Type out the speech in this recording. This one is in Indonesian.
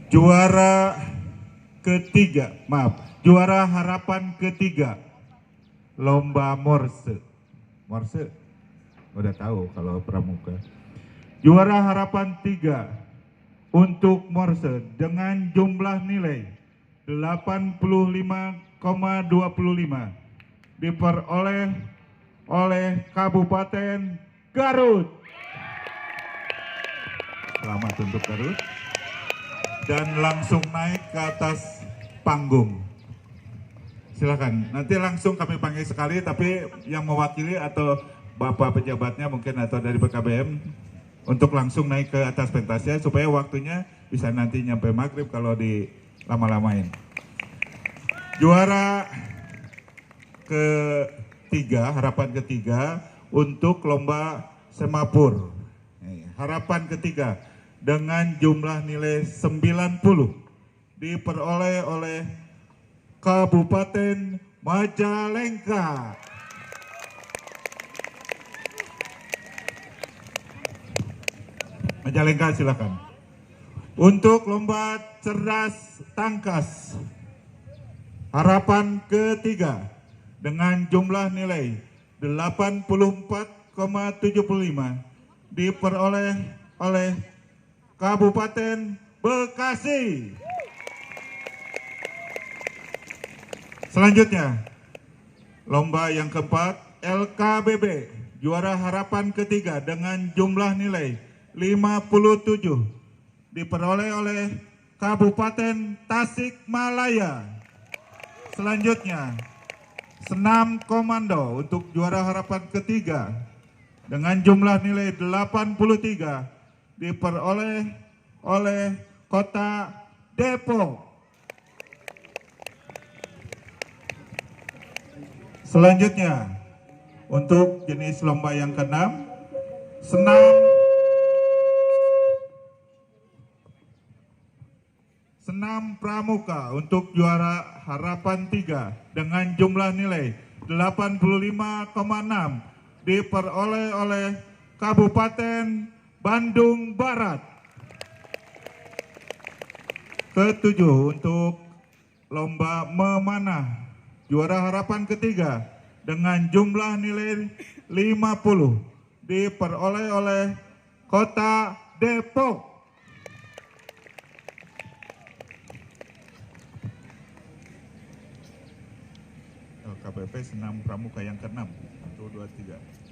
Juara ketiga, juara harapan ketiga lomba Morse. Morse udah tahu kalau pramuka. Juara harapan 3 untuk Morse dengan jumlah nilai 85,25 diperoleh oleh Kabupaten Garut. Selamat untuk Garut. Dan langsung naik ke atas panggung. Silakan, nanti langsung kami panggil sekali, tapi yang mewakili atau Bapak pejabatnya mungkin atau dari BKBM untuk langsung naik ke atas pentasnya supaya waktunya bisa nanti nyampe maghrib kalau di lama-lamain. Juara ketiga, harapan ketiga untuk lomba semapur. Harapan ketiga dengan jumlah nilai 90 diperoleh oleh Kabupaten Majalengka. Majalengka silakan. Untuk lomba cerdas tangkas harapan ketiga dengan jumlah nilai 84,75 diperoleh oleh Kabupaten Bekasi. Selanjutnya, lomba yang keempat LKBB, juara harapan ketiga dengan jumlah nilai 57 diperoleh oleh Kabupaten Tasikmalaya. Selanjutnya, senam komando untuk juara harapan ketiga dengan jumlah nilai 83 diperoleh oleh Kota Depok. Selanjutnya, untuk jenis lomba yang keenam, senam pramuka untuk juara harapan 3 dengan jumlah nilai 85,6 diperoleh oleh Kabupaten Bandung Barat. Ketujuh, untuk lomba memanah juara harapan ketiga dengan jumlah nilai 50 diperoleh oleh Kota Depok. LKPP senam pramuka yang ke-6. 1, 2, 3.